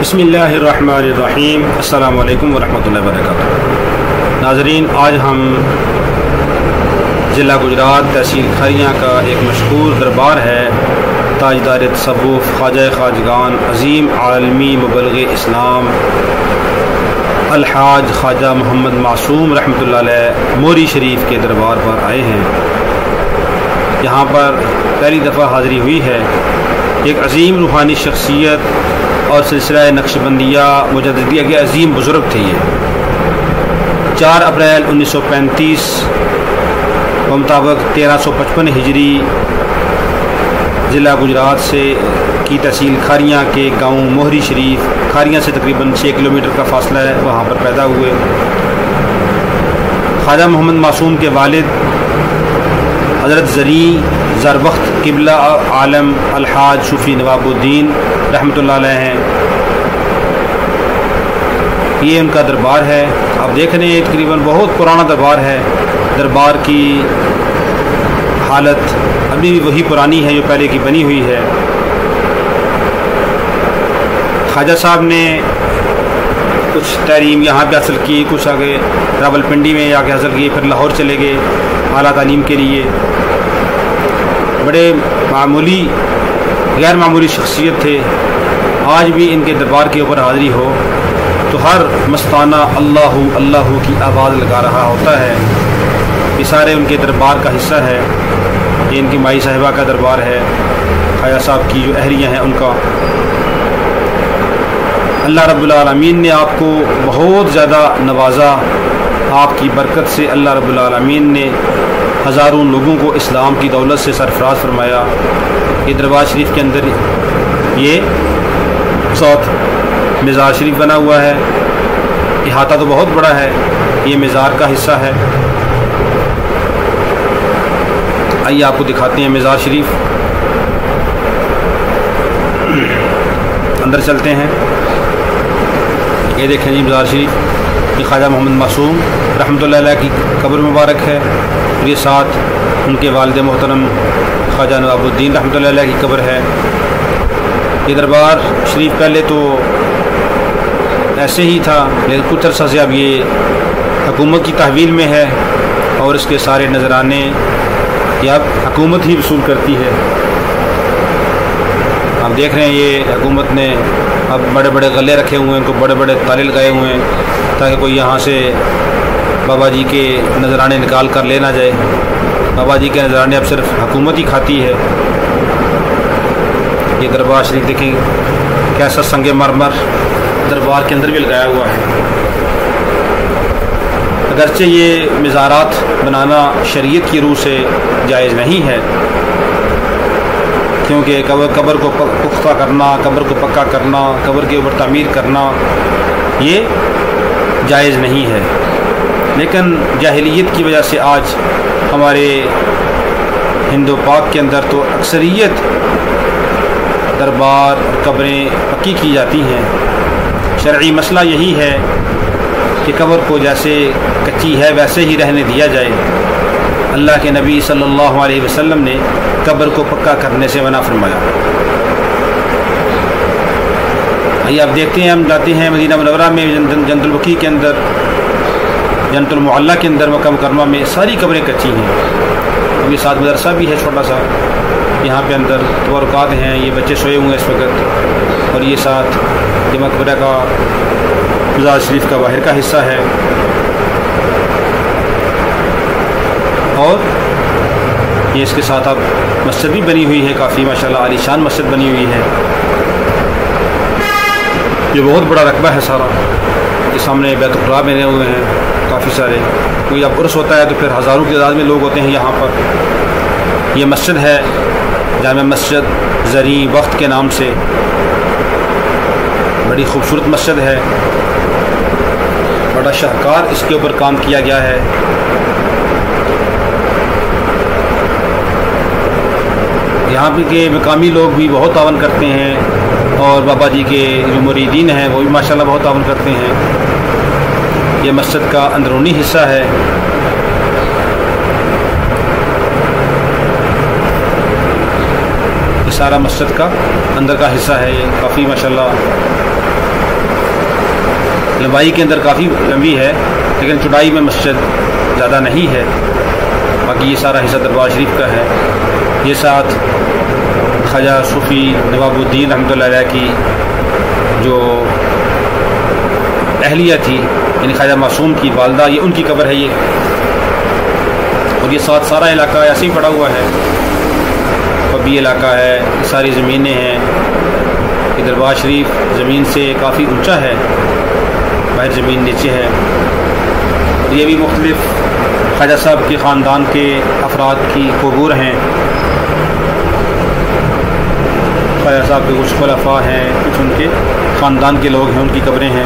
बिस्मिल्लाहिर्रहमानिर्रहीम। अस्सलामु अलैकुम वरहमतुल्लाहि वबरकातुहू। नाज़रीन, आज हम ज़िला गुजरात तहसील खरियाँ का एक मशहूर दरबार है ताजदार तसव्वुफ़ ख्वाजा ख्वाजगान अज़ीम आलमी मुबल्लिग़ इस्लाम अलहाज ख्वाजा मोहम्मद मासूम रहमतुल्लाह अलैह मोरी शरीफ के दरबार पर आए हैं। यहाँ पर पहली दफ़ा हाज़री हुई है। एक अज़ीम रूहानी शख्सियत और सिलसिला नक्शबंदिया मुजद्दिदिया के अज़ीम बुज़ुर्ग थे। ये 4 अप्रैल 1935 के मुताबिक 1355 हिजरी ज़िला गुजरात से की तहसील खारियाँ के गांव मोहरी शरीफ, खारियाँ से तकरीबन 6 किलोमीटर का फासला है, वहाँ पर पैदा हुए। ख्वाजा मोहम्मद मासूम के वालिद हज़रत ज़री ज़रबख्त क़िबला आलम अलहाज सूफ़ी नवाबुद्दीन रहमतुल्लाह अलैह हैं। ये उनका दरबार है। आप देख रहे हैं तकरीबन बहुत पुराना दरबार है। दरबार की हालत अभी भी वही पुरानी है जो पहले की बनी हुई है। ख्वाजा साहब ने कुछ तलीम यहाँ पे हासिल की, कुछ आगे रावलपिंडी में आके हासिल की, फिर लाहौर चले गए आला तालीम के लिए। बड़े मामूली गैर मामूली शख्सियत थे। आज भी इनके दरबार के ऊपर हाज़री हो तो हर मस्ताना अल्लाहु अल्लाहु की आवाज़ लगा रहा होता है। ये सारे उनके दरबार का हिस्सा है। ये इनकी माई साहिबा का दरबार है। ख्वाजा साहब की जो अहलियाँ हैं उनका। अल्लाह रब्बुल आलमीन ने आपको बहुत ज़्यादा नवाजा। आपकी बरकत से अल्लाह रब्बुल आलमीन ने हज़ारों लोगों को इस्लाम की दौलत से सरफराज फरमाया। ये दरबार शरीफ के अंदर ये साथ मज़ार शरीफ बना हुआ है। इहाता तो बहुत बड़ा है। ये मज़ार का हिस्सा है। आइए आपको दिखाते हैं मज़ार शरीफ। अंदर चलते हैं। ये देखें जी मज़ार शरीफ। ये ख्वाजा मोहम्मद मासूम रहमतुल्लाह अलैह की कब्र मुबारक है। और ये साथ उनके वालिद मोहतरम ख्वाजा नवाबुद्दीन रहमतुल्लाह अलैह की कब्र है। ये दरबार शरीफ पहले तो ऐसे ही था, लेकिन कुछ अरसा से अब ये हुकूमत की तहवील में है और इसके सारे नजराने ये अब हुकूमत ही वसूल करती है। आप देख रहे हैं ये हुकूमत ने अब बड़े बड़े गले रखे हुए हैं, उनको बड़े बड़े ताले लगाए हुए हैं ताकि कोई यहाँ से बाबा जी के नजराने निकाल कर ले ना जाए। बाबा जी के नजराने अब सिर्फ हुकूमत ही खाती है। ये दरबार शरीफ देखें कैसा संगे मरमर दरबार के अंदर भी लगाया हुआ है। अगरचे ये मज़ारात बनाना शरीयत की रूह से जायज़ नहीं है, क्योंकि कब्र को पुख्ता करना, कब्र को पक्का करना, कब्र के ऊपर तामीर करना ये जायज़ नहीं है। लेकिन जाहिलियत की वजह से आज हमारे हिंदू पाक के अंदर तो अक्सरियत दरबार और कब्रें पक्की की जाती हैं। शरई मसला यही है कि कब्र को जैसे कच्ची है वैसे ही रहने दिया जाए। अल्लाह के नबी सल्लल्लाहु अलैहि वसल्लम ने कब्र को पक्का करने से मना फरमाया। आइए आप देखते हैं, हम जाते हैं मदीना मुनव्वरा में जन्नतुल बकी के अंदर, जन्नतुल मुअल्ला के अंदर मक्का मुकर्रमा में सारी कब्रें कच्ची हैं। अब ये साथ मदरसा भी है छोटा सा, यहाँ पे अंदर तबरुकात हैं। ये बच्चे सोए हुए हैं इस वक्त। और ये साथ ये मकबरा का मज़ार शरीफ का बाहर का हिस्सा है। और ये इसके साथ अब मस्जिद भी बनी हुई है, काफ़ी माशाल्लाह आलीशान मस्जिद बनी हुई है। ये बहुत बड़ा रकबा है सारा। के सामने बैतुल्लाह बने हुए हैं काफ़ी सारे। कोई जब उर्स होता है तो फिर हज़ारों की तादाद में लोग होते हैं यहाँ पर। ये मस्जिद है जामे मस्जिद ज़री वक्त के नाम से। बड़ी खूबसूरत मस्जिद है। बड़ा शाहकार इसके ऊपर काम किया गया है। यहाँ पे के मकामी लोग भी बहुत तावन करते हैं और बाबा जी के जो मुरीदीन हैं वो भी माशाल्लाह बहुत तावन करते हैं। ये मस्जिद का अंदरूनी हिस्सा है। ये सारा मस्जिद का अंदर का हिस्सा है। ये काफ़ी माशाल्लाह لمبائی کے اندر کافی لمبی ہے لیکن چوڑائی میں مسجد زیادہ نہیں ہے. باقی یہ سارا حصہ دربار شریف کا ہے. یہ ساتھ خواجہ صوفی نواب الدین رحمۃ اللہ علیہ کی جو اہلیہ تھی یعنی خواجہ معصوم کی والدہ، یہ ان کی قبر ہے یہ. اور یہ ساتھ سارا علاقہ ایسے ہی پڑا ہوا ہے، پبی علاقہ ہے، ساری زمینیں ہیں. یہ دربار شریف زمین سے کافی اونچا ہے، باہر زمین نیچے ہے. اور یہ بھی مختلف خواجہ صاحب کے خاندان کے افراد کی قبور ہیں. خواجہ صاحب کے کچھ خلفاء ہیں، کچھ ان کے خاندان کے لوگ ہیں، ان کی قبریں ہیں.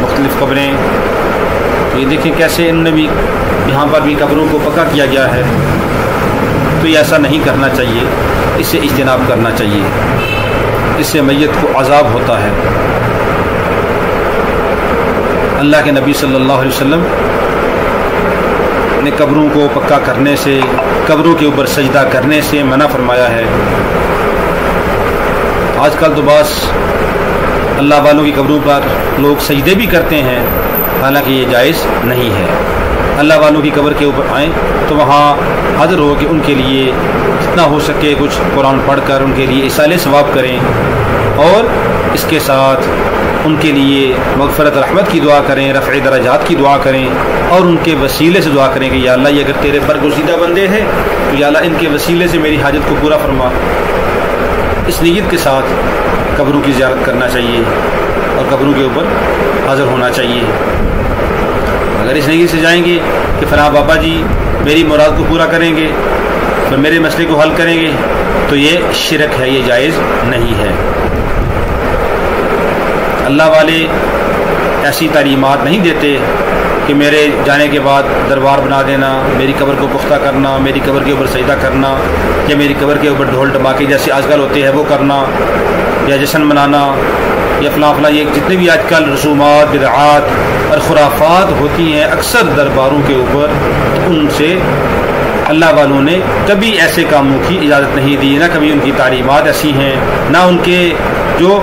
مختلف قبریں. تو یہ دیکھیں کیسے انہوں نے بھی یہاں پر بھی قبروں کو پکا کیا گیا ہے. تو یہ ایسا نہیں کرنا چاہیے، اس سے اجتناب کرنا چاہیے، اس سے میت کو عذاب ہوتا ہے. اللہ کے نبی صلی اللہ علیہ وسلم نے قبروں کو پکا کرنے سے، قبروں کے اوپر سجدہ کرنے سے منع فرمایا ہے. آج کل تو بعض اللہ والوں کی قبروں پر لوگ سجدے بھی کرتے ہیں، حالانکہ یہ جائز نہیں ہے. اللہ والوں کی قبر کے اوپر آئیں تو وہاں حاضر ہو کہ ان کے لیے جتنا ہو سکے کچھ قرآن پڑھ کر ان کے لیے ایصال ثواب کریں، اور اس کے ساتھ ان کے لیے مغفرت رحمت کی دعا کریں، رفع درجات کی دعا کریں، اور ان کے وسیلے سے دعا کریں کہ یا اللہ یہ اگر تیرے برگزیدہ بندے ہیں تو یا اللہ ان کے وسیلے سے میری حاجت کو پورا فرما. اس نیت کے ساتھ قبروں کی زیارت کرنا چاہیے اور قبروں کے اوپر حاضر ہونا چاہیے. اگر اس نیت سے جائیں گے کہ فلاں بابا جی میری مراد کو پورا کریں گے، پھر میرے مسئلے کو حل کریں گے، تو یہ شرک ہے، یہ جائز نہیں ہے. اللہ والے ایسی تعلیمات نہیں دیتے کہ میرے جانے کے بعد دربار بنا دینا، میری قبر کو پختہ کرنا، میری قبر کے اوپر سجدہ کرنا، یا میری قبر کے اوپر ڈھول ڈماکے جیسے آج کل ہوتے ہیں وہ کرنا، یا جشن منانا، یا فلاں فلاں. یہ جتنے بھی آج کل رسومات، بدعات اور خرافات ہوتی ہیں اکثر درباروں کے اوپر، ان سے اللہ والوں نے کبھی ایسے کاموں کی اجازت نہیں دی، نہ کبھی ان کی تعلیمات ایسی ہیں، نہ ان کے جو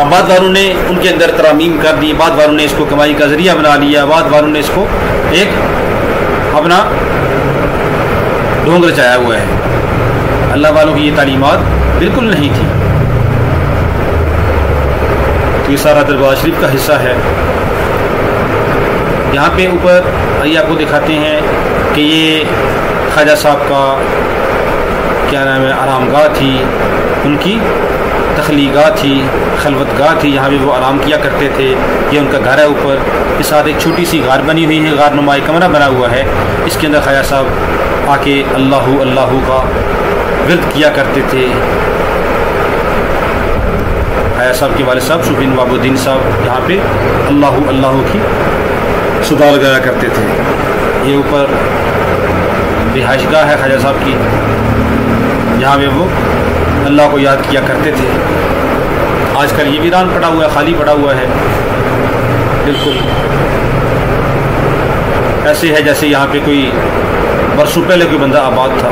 بعض والوں نے ان کے اندر ترامیم کر دی، بعض والوں نے اس کو کمائی کا ذریعہ بنا لیا، بعض والوں نے اس کو ایک اپنا ڈھونگ رچایا ہوا ہے. اللہ والوں کی یہ تعلیمات بالکل نہیں تھی. تو یہ سارا دربار شریف کا حصہ ہے. یہاں پہ اوپر آئیے آپ کو دکھاتے ہیں کہ یہ خواجہ صاحب کا کیا نام ہے آرام گاہ تھی، ان کی تخلیقہ تھی، خلوت گاہ تھی، یہاں بھی وہ آرام کیا کرتے تھے. یہ ان کا گھر ہے اوپر، اس ساتھ ایک چھوٹی سی غار بنی ہوئی ہے، غار نمائی کمرہ بنا ہوا ہے. اس کے اندر خواجہ صاحب آ کے اللہ اللہ کا ورد کیا کرتے تھے. خواجہ صاحب کے والد صاحب صوفی نواب الدین صاحب یہاں پہ اللہ اللہ کی صدا لگایا کرتے تھے. یہ اوپر رہائش گاہ ہے خواجہ صاحب کی، جہاں پہ وہ اللہ کو یاد کیا کرتے تھے. آج کل یہ ویران پڑا ہوا ہے، خالی پڑا ہوا ہے، بالکل ایسے ہے جیسے یہاں پہ کوئی برسوں پہلے کوئی بندہ آباد تھا.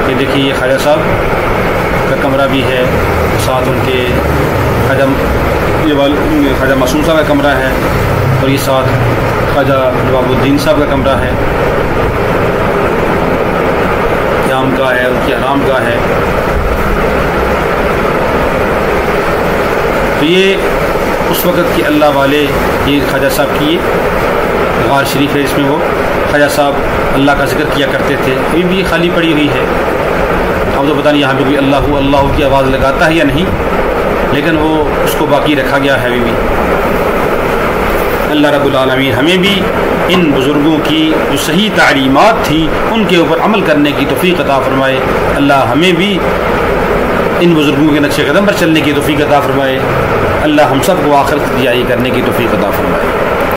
یہ دیکھیے یہ خواجہ صاحب کا کمرہ بھی ہے، ساتھ ان کے خواجہ معصوم صاحب کا کمرہ ہے، اور یہ ساتھ خواجہ نواب الدین صاحب کا کمرہ ہے، قیام گاہ ہے، ان کی آرام گاہ ہے. تو یہ اس وقت کے اللہ والے، یہ خواجہ صاحب کی غار شریف ہے، اس میں وہ خواجہ صاحب اللہ کا ذکر کیا کرتے تھے. ابھی بھی خالی پڑی ہوئی ہے، اب تو پتہ نہیں یہاں پہ کوئی اللہ اللہ کی آواز لگاتا ہے یا نہیں، لیکن وہ اس کو باقی رکھا گیا ہے ابھی بھی. اللہ رب العالمین ہمیں بھی ان بزرگوں کی جو صحیح تعلیمات تھی ان کے اوپر عمل کرنے کی توفیق عطا فرمائے. اللہ ہمیں بھی ان بزرگوں کے نقش قدم پر چلنے کی توفیق عطا فرمائے. اللہ ہم سب کو آخرت کی تیاری کرنے کی توفیق عطا فرمائے.